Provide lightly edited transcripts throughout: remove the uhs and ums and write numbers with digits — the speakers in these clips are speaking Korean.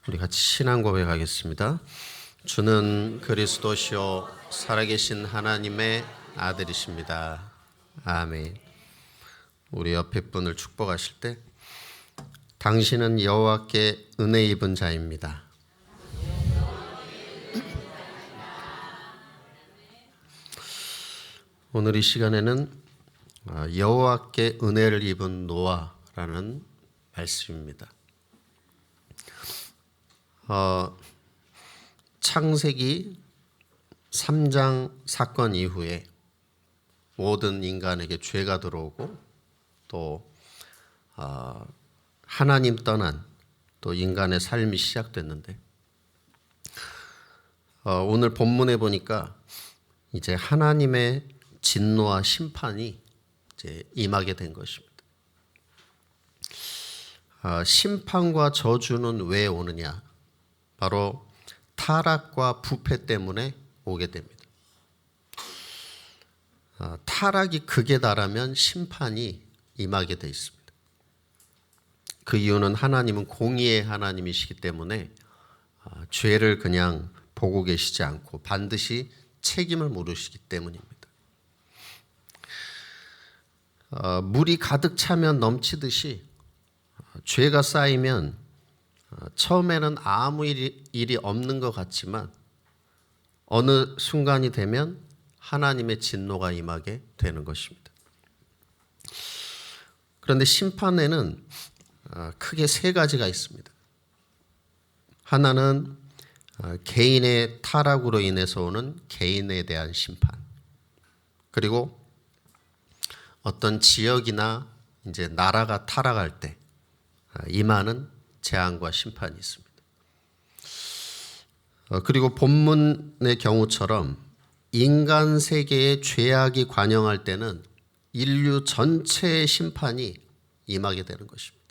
우리 같이 신앙 고백하겠습니다. 주는 그리스도시요 살아계신 하나님의 아들이십니다. 아멘. 우리 옆에 분을 축복하실 때 당신은 여호와께 은혜 입은 자입니다. 오늘 이 시간에는 여호와께 은혜를 입은 노아라는 말씀입니다. 창세기 3장 사건 이후에 모든 인간에게 죄가 들어오고 또 하나님 떠난 또 인간의 삶이 시작됐는데 오늘 본문에 보니까 이제 하나님의 진노와 심판이 이제 임하게 된 것입니다. 심판과 저주는 왜 오느냐? 바로 타락과 부패 때문에 오게 됩니다. 타락이 극에 달하면 심판이 임하게 되어 있습니다. 그 이유는 하나님은 공의의 하나님이시기 때문에 죄를 그냥 보고 계시지 않고 반드시 책임을 물으시기 때문입니다. 물이 가득 차면 넘치듯이 죄가 쌓이면 처음에는 아무 일이 없는 것 같지만 어느 순간이 되면 하나님의 진노가 임하게 되는 것입니다. 그런데 심판에는 크게 세 가지가 있습니다. 하나는 개인의 타락으로 인해서 오는 개인에 대한 심판, 그리고 어떤 지역이나 이제 나라가 타락할 때 임하는 재앙과 심판이 있습니다. 그리고 본문의 경우처럼 인간 세계의 죄악이 관영할 때는 인류 전체의 심판이 임하게 되는 것입니다.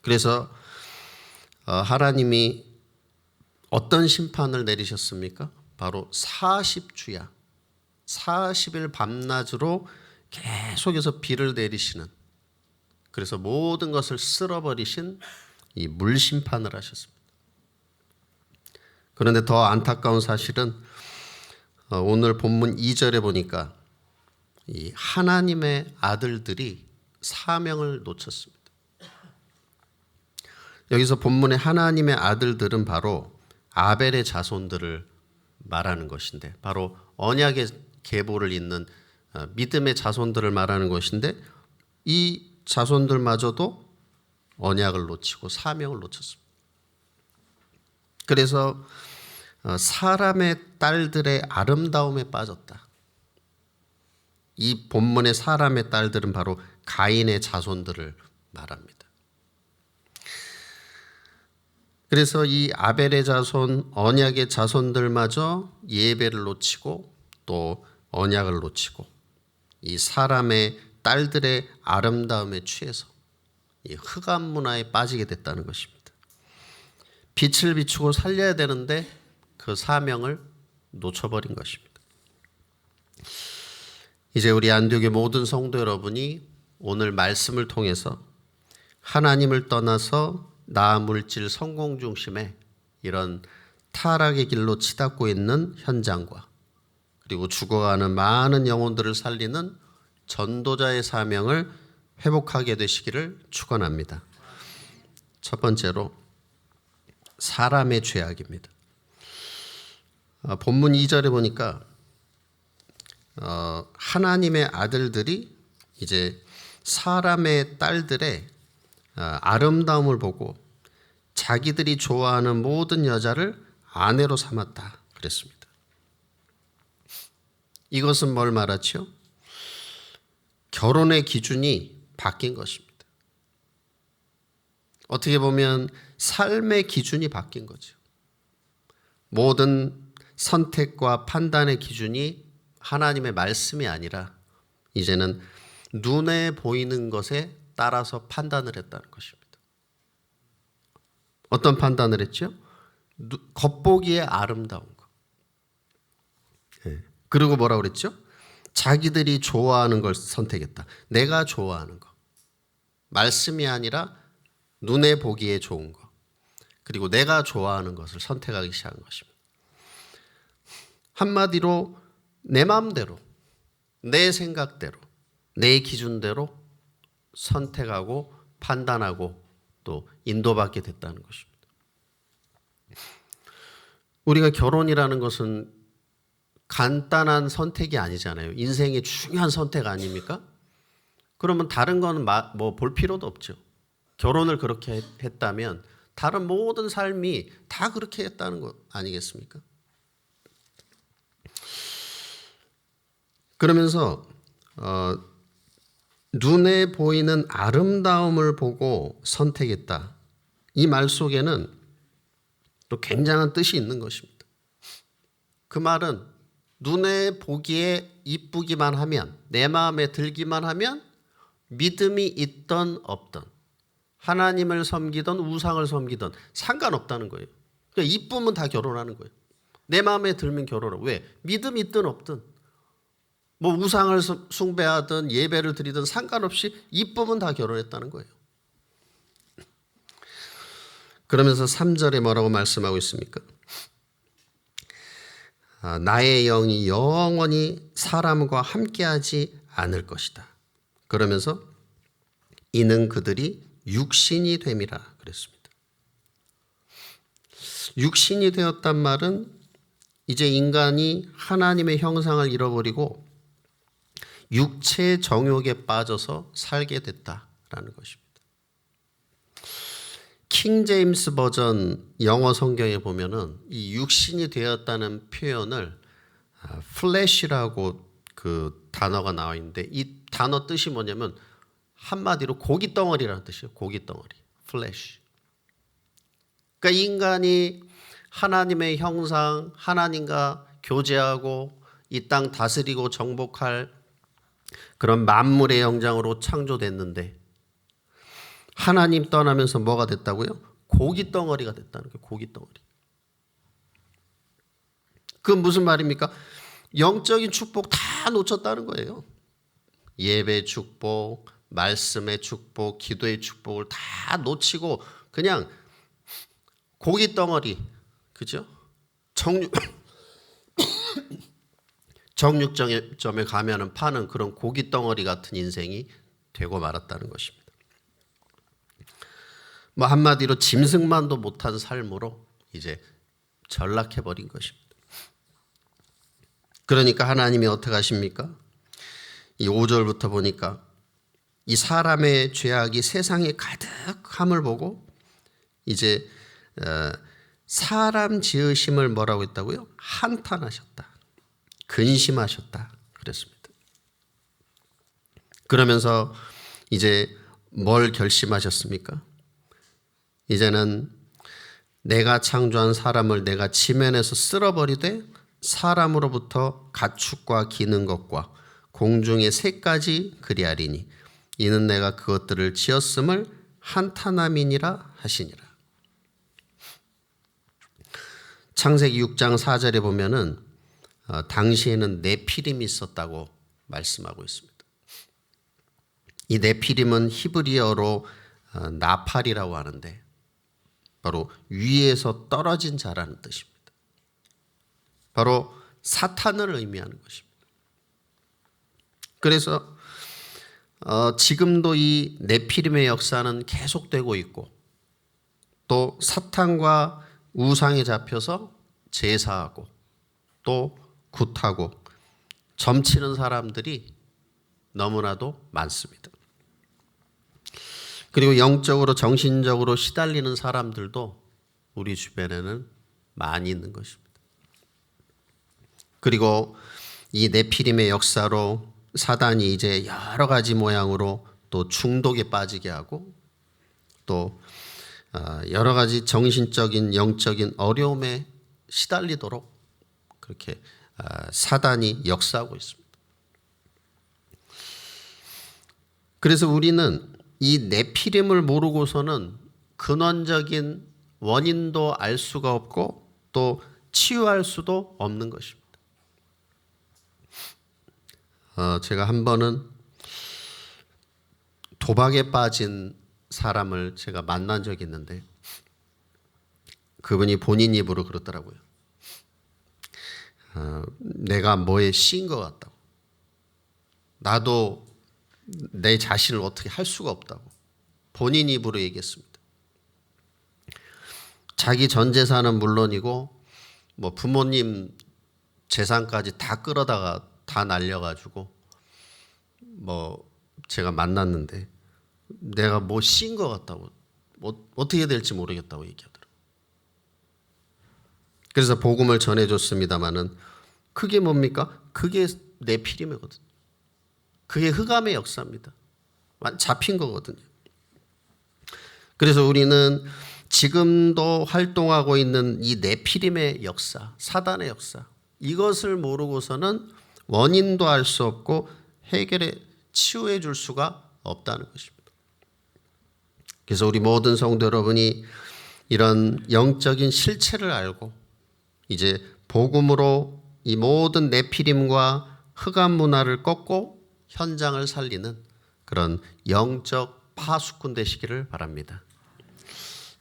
그래서 하나님이 어떤 심판을 내리셨습니까? 바로 40주야, 40일 밤낮으로 계속해서 비를 내리시는, 그래서 모든 것을 쓸어버리신 이 물심판을 하셨습니다. 그런데 더 안타까운 사실은 오늘 본문 2절에 보니까 이 하나님의 아들들이 사명을 놓쳤습니다. 여기서 본문의 하나님의 아들들은 바로 아벨의 자손들을 말하는 것인데, 바로 언약의 계보를 잇는 믿음의 자손들을 말하는 것인데, 이 자손들마저도 언약을 놓치고 사명을 놓쳤습니다. 그래서 사람의 딸들의 아름다움에 빠졌다. 이 본문의 사람의 딸들은 바로 가인의 자손들을 말합니다. 그래서 이 아벨의 자손, 언약의 자손들마저 예배를 놓치고 또 언약을 놓치고 이 사람의 딸들의 아름다움에 취해서 이 흑암 문화에 빠지게 됐다는 것입니다. 빛을 비추고 살려야 되는데 그 사명을 놓쳐버린 것입니다. 이제 우리 안디옥의 모든 성도 여러분이 오늘 말씀을 통해서 하나님을 떠나서 나 물질 성공 중심의 이런 타락의 길로 치닫고 있는 현장과 그리고 죽어가는 많은 영혼들을 살리는 전도자의 사명을 회복하게 되시기를 축원합니다. 첫 번째로 사람의 죄악입니다. 본문 2절에 보니까 하나님의 아들들이 이제 사람의 딸들의 아름다움을 보고 자기들이 좋아하는 모든 여자를 아내로 삼았다 그랬습니다. 이것은 뭘 말하죠? 결혼의 기준이 바뀐 것입니다. 어떻게 보면 삶의 기준이 바뀐 거죠. 모든 선택과 판단의 기준이 하나님의 말씀이 아니라 이제는 눈에 보이는 것에 따라서 판단을 했다는 것입니다. 어떤 판단을 했죠? 겉보기에 아름다운 것. 그리고 뭐라고 그랬죠? 자기들이 좋아하는 걸 선택했다. 내가 좋아하는 거. 말씀이 아니라 눈에 보기에 좋은 거. 그리고 내가 좋아하는 것을 선택하기 시작한 것입니다. 한마디로 내 마음대로, 내 생각대로, 내 기준대로 선택하고 판단하고 또 인도받게 됐다는 것입니다. 우리가 결혼이라는 것은 간단한 선택이 아니잖아요. 인생의 중요한 선택 아닙니까? 그러면 다른 거는 뭐 볼 필요도 없죠. 결혼을 그렇게 했다면 다른 모든 삶이 다 그렇게 했다는 것 아니겠습니까? 그러면서 눈에 보이는 아름다움을 보고 선택했다. 이 말 속에는 또 굉장한 뜻이 있는 것입니다. 그 말은 눈에 보기에 이쁘기만 하면, 내 마음에 들기만 하면 믿음이 있던 없던, 하나님을 섬기던 우상을 섬기던 상관없다는 거예요. 그러니까 이쁘면 다 결혼하는 거예요. 내 마음에 들면 결혼하고. 왜? 믿음이 있든 없든, 뭐 우상을 숭배하든 예배를 드리든 상관없이 이쁘면 다 결혼했다는 거예요. 그러면서 3절에 뭐라고 말씀하고 있습니까? 나의 영이 영원히 사람과 함께하지 않을 것이다. 그러면서 이는 그들이 육신이 됨이라 그랬습니다. 육신이 되었단 말은 이제 인간이 하나님의 형상을 잃어버리고 육체의 정욕에 빠져서 살게 됐다라는 것입니다. 킹 제임스 버전 영어 성경에 보면은 이 육신이 되었다는 표현을 플래시라고 그 단어가 나와 있는데, 이 단어 뜻이 뭐냐면 한마디로 고기 덩어리라는 뜻이에요. 고기 덩어리, 플래시. 그러니까 인간이 하나님의 형상, 하나님과 교제하고 이 땅 다스리고 정복할 그런 만물의 영장으로 창조됐는데, 하나님 떠나면서 뭐가 됐다고요? 고기 덩어리가 됐다는 거예요. 고기 덩어리. 그건 무슨 말입니까? 영적인 축복 다 놓쳤다는 거예요. 예배의 축복, 말씀의 축복, 기도의 축복을 다 놓치고 그냥 고기 덩어리, 그죠? 정육점에 가면은 파는 그런 고기 덩어리 같은 인생이 되고 말았다는 것입니다. 뭐 한마디로 짐승만도 못한 삶으로 이제 전락해버린 것입니다. 그러니까 하나님이 어떻게 하십니까? 이 5절부터 보니까 이 사람의 죄악이 세상에 가득함을 보고 이제 사람 지으심을 뭐라고 했다고요? 한탄하셨다. 근심하셨다. 그랬습니다. 그러면서 이제 뭘 결심하셨습니까? 이제는 내가 창조한 사람을 내가 지면에서 쓸어버리되 사람으로부터 가축과 기는 것과 공중의 새까지 그리하리니 이는 내가 그것들을 지었음을 한탄함이니라 하시니라. 창세기 6장 4절에 보면은 당시에는 네피림이 있었다고 말씀하고 있습니다. 이 네피림은 히브리어로 나팔이라고 하는데 바로 위에서 떨어진 자라는 뜻입니다. 바로 사탄을 의미하는 것입니다. 그래서 지금도 이 네피림의 역사는 계속되고 있고 또 사탄과 우상에 잡혀서 제사하고 또 굿하고 점치는 사람들이 너무나도 많습니다. 그리고 영적으로 정신적으로 시달리는 사람들도 우리 주변에는 많이 있는 것입니다. 그리고 이 네피림의 역사로 사단이 이제 여러 가지 모양으로 또 중독에 빠지게 하고 또 여러 가지 정신적인 영적인 어려움에 시달리도록 그렇게 사단이 역사하고 있습니다. 그래서 우리는 이 네피림을 모르고서는 근원적인 원인도 알 수가 없고 또 치유할 수도 없는 것입니다. 제가 한 번은 도박에 빠진 사람을 제가 만난 적이 있는데 그분이 본인 입으로 그러더라고요. 내가 뭐에 씌인 것 같다고. 나도 내 자신을 어떻게 할 수가 없다고. 본인 입으로 얘기했습니다. 자기 전 재산은 물론이고 뭐 부모님 재산까지 다 끌어다가 다 날려가지고 뭐 제가 만났는데 내가 뭐 씌인 것 같다고, 어떻게 될지 모르겠다고 얘기하더라고요. 그래서 복음을 전해줬습니다마는 그게 뭡니까? 그게 네피림이거든요. 그게 흑암의 역사입니다. 잡힌 거거든요. 그래서 우리는 지금도 활동하고 있는 이 네피림의 역사, 사단의 역사, 이것을 모르고서는 원인도 알 수 없고 해결해 치유해 줄 수가 없다는 것입니다. 그래서 우리 모든 성도 여러분이 이런 영적인 실체를 알고 이제 복음으로 이 모든 네피림과 흑암 문화를 꺾고 현장을 살리는 그런 영적 파수꾼 되시기를 바랍니다.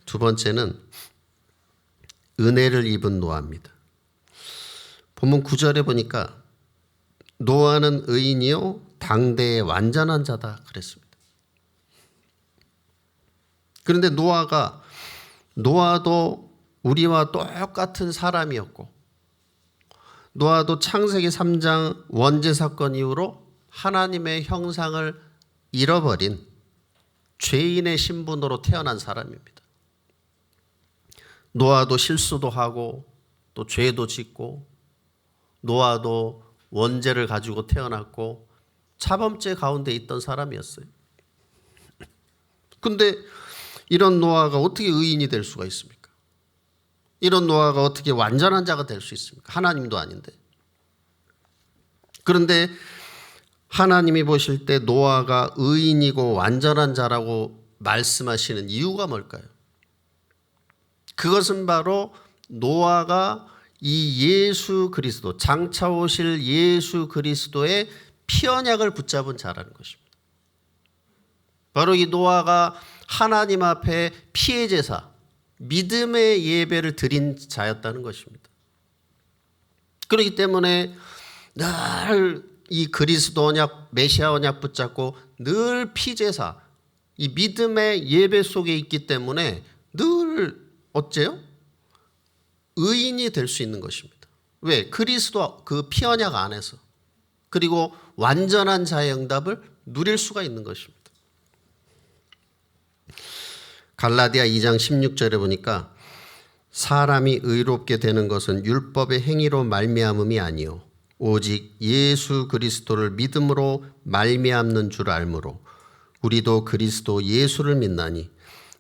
두 번째는 은혜를 입은 노아입니다. 본문 9절에 보니까 노아는 의인이요 당대의 완전한 자다 그랬습니다. 그런데 노아도 우리와 똑같은 사람이었고, 노아도 창세기 3장 원죄 사건 이후로 하나님의 형상을 잃어버린 죄인의 신분으로 태어난 사람입니다. 노아도 실수도 하고 또 죄도 짓고, 노아도 원죄를 가지고 태어났고 차범죄 가운데 있던 사람이었어요. 근데 이런 노아가 어떻게 의인이 될 수가 있습니까? 이런 노아가 어떻게 완전한 자가 될 수 있습니까? 하나님도 아닌데. 그런데 하나님이 보실 때 노아가 의인이고 완전한 자라고 말씀하시는 이유가 뭘까요? 그것은 바로 노아가 이 예수 그리스도, 장차 오실 예수 그리스도의 피언약을 붙잡은 자라는 것입니다. 바로 이 노아가 하나님 앞에 피해 제사, 믿음의 예배를 드린 자였다는 것입니다. 그렇기 때문에 늘 이 그리스도 언약, 메시아 언약 붙잡고 늘 피제사, 이 믿음의 예배 속에 있기 때문에 늘 어째요? 의인이 될 수 있는 것입니다. 왜? 그리스도 그 피 언약 안에서, 그리고 완전한 자의 응답을 누릴 수가 있는 것입니다. 갈라디아 2장 16절에 보니까 사람이 의롭게 되는 것은 율법의 행위로 말미암음이 아니요 오직 예수 그리스도를 믿음으로 말미암는 줄 알므로 우리도 그리스도 예수를 믿나니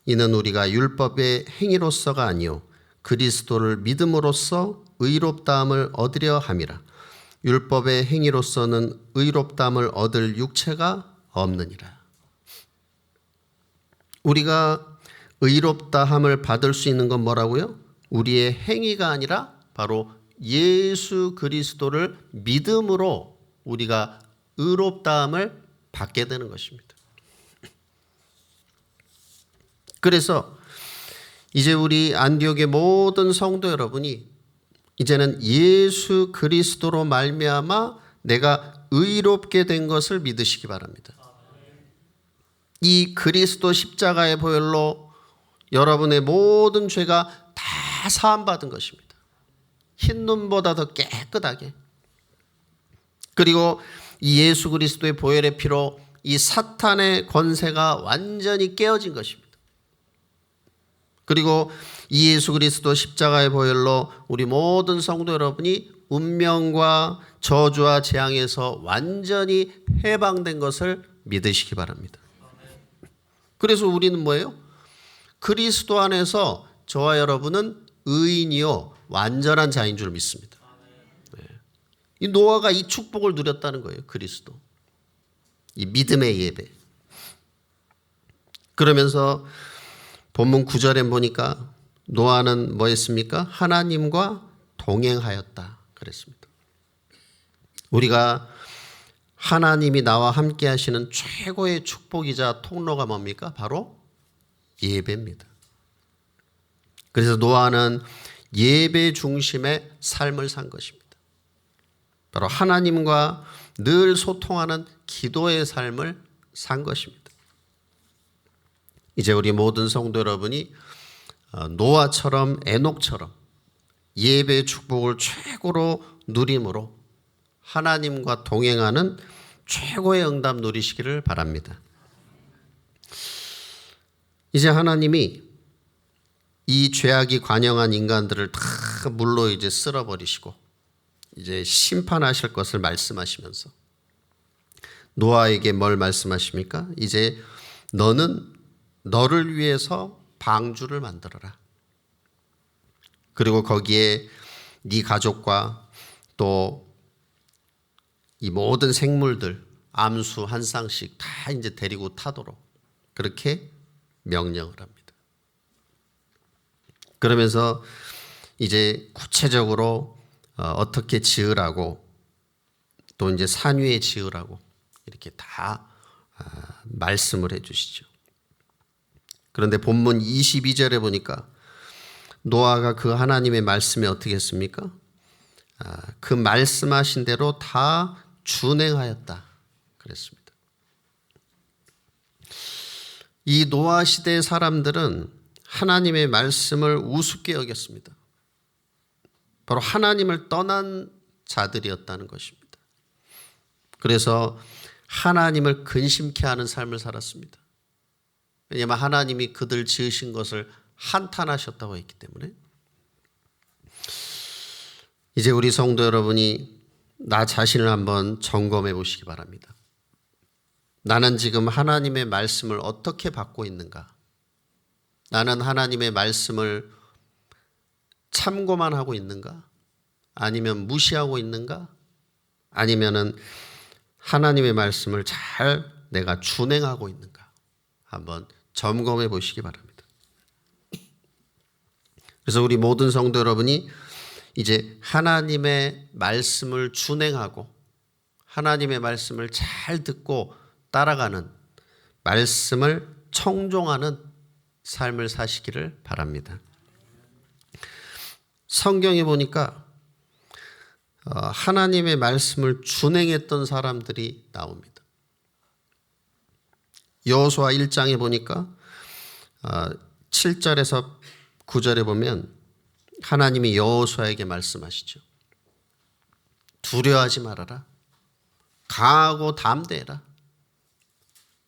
이는 우리가 율법의 행위로서가 아니요 그리스도를 믿음으로써 의롭다함을 얻으려 함이라. 율법의 행위로서는 의롭다함을 얻을 육체가 없느니라. 우리가 의롭다함을 받을 수 있는 건 뭐라고요? 우리의 행위가 아니라 바로 예수 그리스도를 믿음으로 우리가 의롭다함을 받게 되는 것입니다. 그래서 이제 우리 안디옥의 모든 성도 여러분이 이제는 예수 그리스도로 말미암아 내가 의롭게 된 것을 믿으시기 바랍니다. 이 그리스도 십자가의 보혈로 여러분의 모든 죄가 다 사함받은 것입니다. 흰 눈보다 더 깨끗하게. 그리고 이 예수 그리스도의 보혈의 피로 이 사탄의 권세가 완전히 깨어진 것입니다. 그리고 이 예수 그리스도 십자가의 보혈로 우리 모든 성도 여러분이 운명과 저주와 재앙에서 완전히 해방된 것을 믿으시기 바랍니다. 그래서 우리는 뭐예요? 그리스도 안에서 저와 여러분은 의인이요 완전한 자인 줄 믿습니다. 네. 이 노아가 이 축복을 누렸다는 거예요. 그리스도. 이 믿음의 예배. 그러면서 본문 9절에 보니까 노아는 뭐 했습니까? 하나님과 동행하였다 그랬습니다. 우리가 하나님이 나와 함께 하시는 최고의 축복이자 통로가 뭡니까? 바로 예배입니다. 그래서 노아는 예배 중심의 삶을 산 것입니다. 바로 하나님과 늘 소통하는 기도의 삶을 산 것입니다. 이제 우리 모든 성도 여러분이 노아처럼 에녹처럼 예배의 축복을 최고로 누림으로 하나님과 동행하는 최고의 응답 누리시기를 바랍니다. 이제 하나님이 이 죄악이 관영한 인간들을 다 물로 이제 쓸어버리시고 이제 심판하실 것을 말씀하시면서 노아에게 뭘 말씀하십니까? 이제 너는 너를 위해서 방주를 만들어라. 그리고 거기에 네 가족과 또 이 모든 생물들 암수 한 쌍씩 다 이제 데리고 타도록 그렇게 명령을 합니다. 그러면서 이제 구체적으로 어떻게 지으라고 또 이제 산 위에 지으라고 이렇게 다 말씀을 해 주시죠. 그런데 본문 22절에 보니까 노아가 그 하나님의 말씀에 어떻게 했습니까? 그 말씀하신 대로 다 준행하였다 그랬습니다. 이 노아 시대의 사람들은 하나님의 말씀을 우습게 여겼습니다. 바로 하나님을 떠난 자들이었다는 것입니다. 그래서 하나님을 근심케 하는 삶을 살았습니다. 왜냐하면 하나님이 그들 지으신 것을 한탄하셨다고 했기 때문에. 이제 우리 성도 여러분이 나 자신을 한번 점검해 보시기 바랍니다. 나는 지금 하나님의 말씀을 어떻게 받고 있는가? 나는 하나님의 말씀을 참고만 하고 있는가? 아니면 무시하고 있는가? 아니면은 하나님의 말씀을 잘 내가 준행하고 있는가? 한번 점검해 보시기 바랍니다. 그래서 우리 모든 성도 여러분이 이제 하나님의 말씀을 준행하고 하나님의 말씀을 잘 듣고 따라가는 말씀을 청종하는 삶을 사시기를 바랍니다. 성경에 보니까 하나님의 말씀을 준행했던 사람들이 나옵니다. 여호수아 1장에 보니까 7절에서 9절에 보면 하나님이 여호수아에게 말씀하시죠. 두려워하지 말아라. 강하고 담대해라.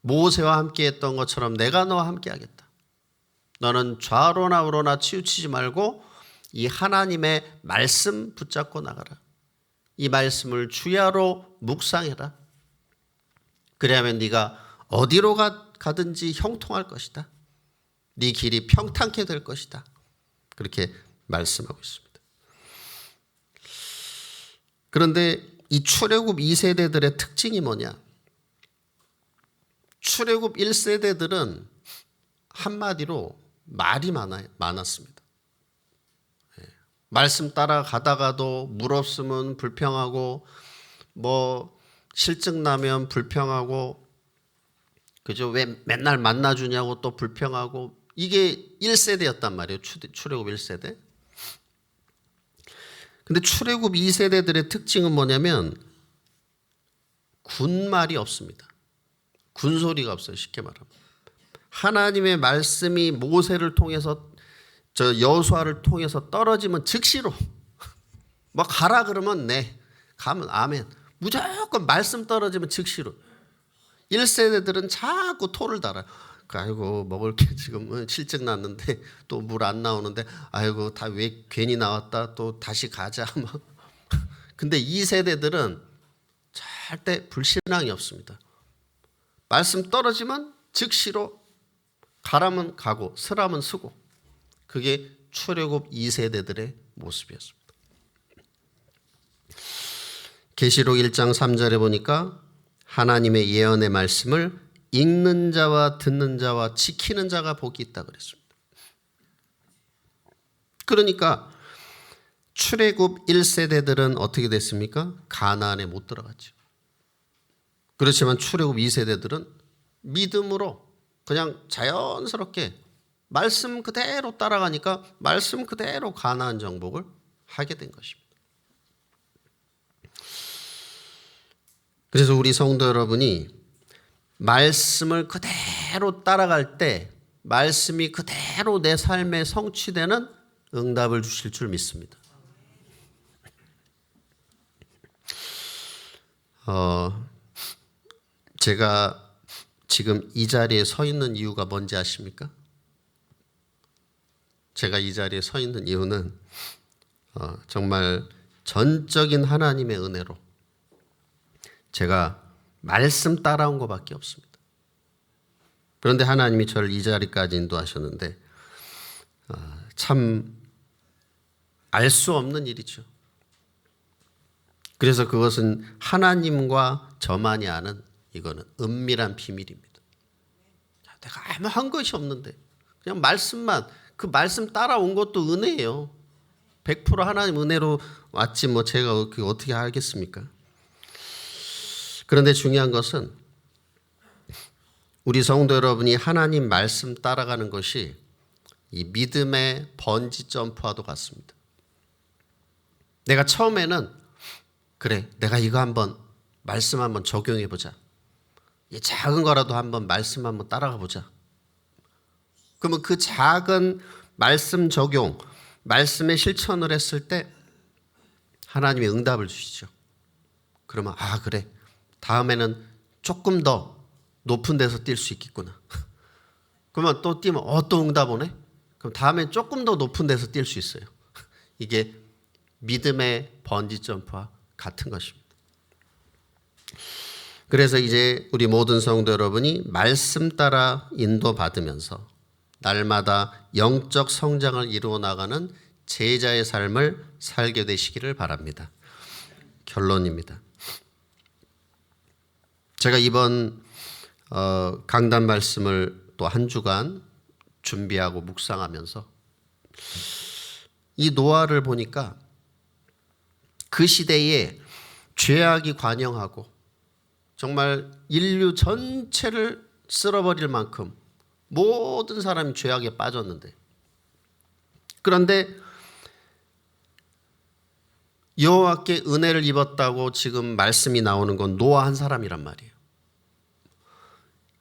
모세와 함께 했던 것처럼 내가 너와 함께 하겠다. 너는 좌로나 우로나 치우치지 말고 이 하나님의 말씀 붙잡고 나가라. 이 말씀을 주야로 묵상해라. 그래야만 네가 어디로 가든지 형통할 것이다. 네 길이 평탄케 될 것이다. 그렇게 말씀하고 있습니다. 그런데 이 출애굽 2세대들의 특징이 뭐냐? 출애굽 1세대들은 한마디로 말이 많았습니다. 말씀 따라가다가도 물 없으면 불평하고 뭐 실증 나면 불평하고 그죠? 왜 맨날 만나주냐고 또 불평하고 이게 1세대였단 말이에요. 출애굽 1세대. 근데 출애굽 2세대들의 특징은 뭐냐면 군말이 없습니다. 군소리가 없어요. 쉽게 말하면. 하나님의 말씀이 모세를 통해서 여호수아를 통해서 떨어지면 즉시로 뭐 가라 그러면 네, 가면 아멘. 무조건 말씀 떨어지면 즉시로. 1세대들은 자꾸 토를 달아요. 아이고 먹을 게 지금 실증 났는데 또 물 안 나오는데 아이고 다 왜 괜히 나왔다 또 다시 가자 막. 근데 2세대들은 절대 불신앙이 없습니다. 말씀 떨어지면 즉시로 가라면 가고 서라면 서고. 그게 출애굽 2세대들의 모습이었습니다. 계시록 1장 3절에 보니까 하나님의 예언의 말씀을 읽는 자와 듣는 자와 지키는 자가 복이 있다 그랬습니다. 그러니까 출애굽 1세대들은 어떻게 됐습니까? 가나안에 못 들어갔죠. 그렇지만 출애굽 2세대들은 믿음으로 그냥 자연스럽게 말씀 그대로 따라가니까 말씀 그대로 가나안 정복을 하게 된 것입니다. 그래서 우리 성도 여러분이 말씀을 그대로 따라갈 때 말씀이 그대로 내 삶에 성취되는 응답을 주실 줄 믿습니다. 제가 지금 이 자리에 서 있는 이유가 뭔지 아십니까? 제가 이 자리에 서 있는 이유는 정말 전적인 하나님의 은혜로 제가 말씀 따라온 것밖에 없습니다. 그런데 하나님이 저를 이 자리까지 인도하셨는데 참 알 수 없는 일이죠. 그래서 그것은 하나님과 저만이 아는 이거는 은밀한 비밀입니다. 내가 아무 한 것이 없는데 그냥 말씀만, 그 말씀 따라온 것도 은혜예요. 100% 하나님 은혜로 왔지 뭐 제가 어떻게 알겠습니까? 그런데 중요한 것은 우리 성도 여러분이 하나님 말씀 따라가는 것이 이 믿음의 번지 점프와도 같습니다. 내가 처음에는 그래, 내가 이거 한번 말씀 한번 적용해 보자. 이 작은 거라도 한번 말씀 한번 따라가 보자. 그러면 그 작은 말씀 적용, 말씀의 실천을 했을 때 하나님이 응답을 주시죠. 그러면 그래, 다음에는 조금 더 높은 데서 뛸 수 있겠구나. 그러면 또 뛰면 또 응답 오네? 그럼 다음에 조금 더 높은 데서 뛸 수 있어요. 이게 믿음의 번지 점프와 같은 것입니다. 그래서 이제 우리 모든 성도 여러분이 말씀 따라 인도받으면서 날마다 영적 성장을 이루어 나가는 제자의 삶을 살게 되시기를 바랍니다. 결론입니다. 제가 이번 강단 말씀을 또 한 주간 준비하고 묵상하면서 이 노아를 보니까 그 시대에 죄악이 관영하고 정말 인류 전체를 쓸어버릴 만큼 모든 사람이 죄악에 빠졌는데, 그런데 여호와께 은혜를 입었다고 지금 말씀이 나오는 건 노아 한 사람이란 말이에요.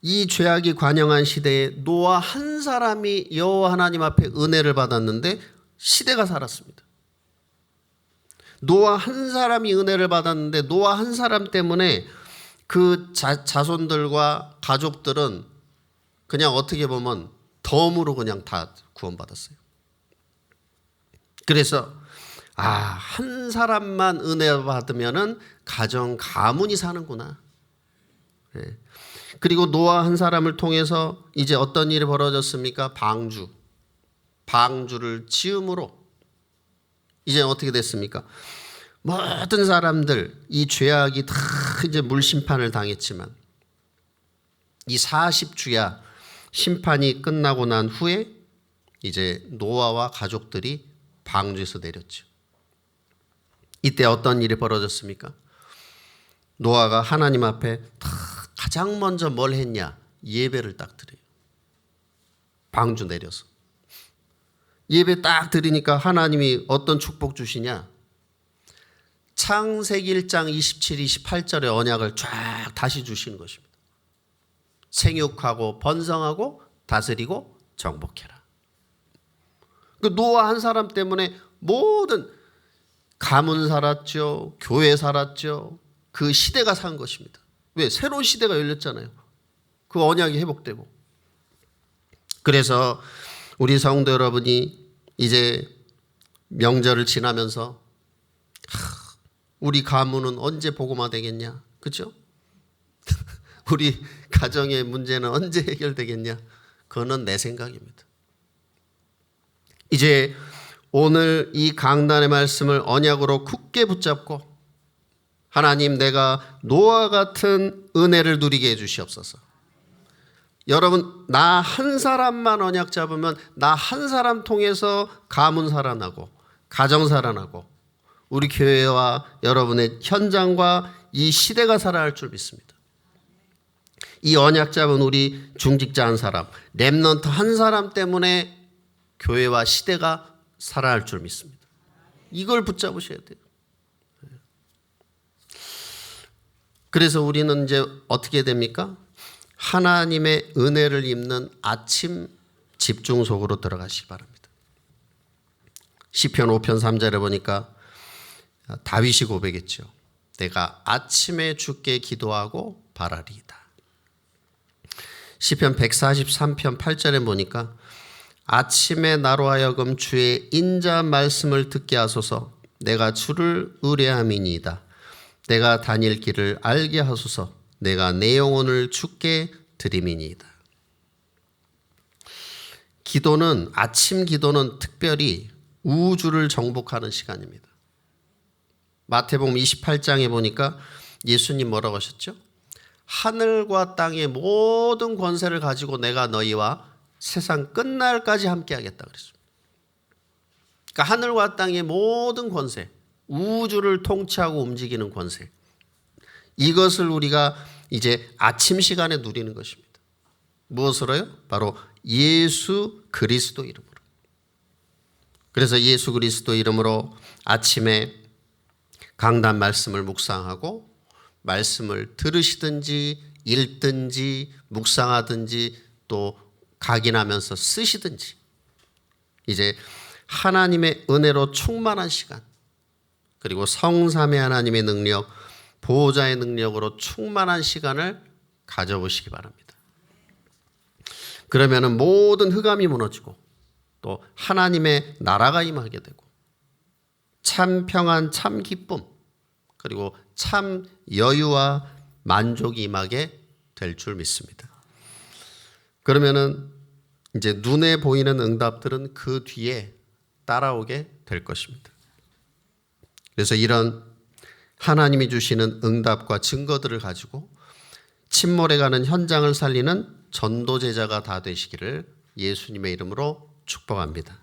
이 죄악이 관영한 시대에 노아 한 사람이 여호와 하나님 앞에 은혜를 받았는데 시대가 살았습니다. 노아 한 사람이 은혜를 받았는데 노아 한 사람 때문에 그 자손들과 가족들은 그냥 어떻게 보면 덤으로 그냥 다 구원받았어요. 그래서 한 사람만 은혜 받으면은 가정 가문이 사는구나. 네. 그리고 노아 한 사람을 통해서 이제 어떤 일이 벌어졌습니까? 방주를 지음으로 이제 어떻게 됐습니까? 모든 사람들 이 죄악이 다 이제 물심판을 당했지만 이 40주야 심판이 끝나고 난 후에 이제 노아와 가족들이 방주에서 내렸죠. 이때 어떤 일이 벌어졌습니까? 노아가 하나님 앞에 가장 먼저 뭘 했냐? 예배를 딱 드려요. 방주 내려서. 예배 딱 드리니까 하나님이 어떤 축복 주시냐? 창세기 1장 27, 28절의 언약을 쫙 다시 주시는 것입니다. 생육하고 번성하고 다스리고 정복해라. 그 노아 한 사람 때문에 모든 가문 살았죠. 교회 살았죠. 그 시대가 산 것입니다. 왜? 새로운 시대가 열렸잖아요. 그 언약이 회복되고. 그래서 우리 성도 여러분이 이제 명절을 지나면서 우리 가문은 언제 복음화 되겠냐? 그렇죠? 우리 가정의 문제는 언제 해결되겠냐? 그거는 내 생각입니다. 이제 오늘 이 강단의 말씀을 언약으로 굳게 붙잡고 하나님, 내가 노아 같은 은혜를 누리게 해주시옵소서. 여러분, 나 한 사람만 언약 잡으면 나 한 사람 통해서 가문 살아나고 가정 살아나고 우리 교회와 여러분의 현장과 이 시대가 살아날 줄 믿습니다. 이 언약 잡은 우리 중직자 한 사람, 렘넌트 한 사람 때문에 교회와 시대가 살아날 줄 믿습니다. 이걸 붙잡으셔야 돼요. 그래서 우리는 이제 어떻게 됩니까? 하나님의 은혜를 입는 아침 집중 속으로 들어가시기 바랍니다. 시편 5편 3절에 보니까 다윗이 고백했죠. 내가 아침에 주께 기도하고 바라리이다. 시편 143편 8절에 보니까 아침에 나로 하여금 주의 인자 말씀을 듣게 하소서. 내가 주를 의뢰함이니이다. 내가 다닐 길을 알게 하소서. 내가 내 영혼을 주께 드림이니이다. 기도는, 아침 기도는 특별히 우주를 정복하는 시간입니다. 마태복음 28장에 보니까 예수님 뭐라고 하셨죠? 하늘과 땅의 모든 권세를 가지고 내가 너희와 세상 끝날까지 함께 하겠다 그랬습니다. 그러니까 하늘과 땅의 모든 권세, 우주를 통치하고 움직이는 권세, 이것을 우리가 이제 아침 시간에 누리는 것입니다. 무엇으로요? 바로 예수 그리스도 이름으로. 그래서 예수 그리스도 이름으로 아침에 강단 말씀을 묵상하고 말씀을 들으시든지 읽든지 묵상하든지 또 각인하면서 쓰시든지 이제 하나님의 은혜로 충만한 시간, 그리고 성삼위 하나님의 능력, 보호자의 능력으로 충만한 시간을 가져보시기 바랍니다. 그러면 모든 흑암이 무너지고 또 하나님의 나라가 임하게 되고 참 평안, 참 기쁨, 그리고 참 여유와 만족이 임하게 될 줄 믿습니다. 그러면은 이제 눈에 보이는 응답들은 그 뒤에 따라오게 될 것입니다. 그래서 이런 하나님이 주시는 응답과 증거들을 가지고 침몰해가는 현장을 살리는 전도 제자가 다 되시기를 예수님의 이름으로 축복합니다.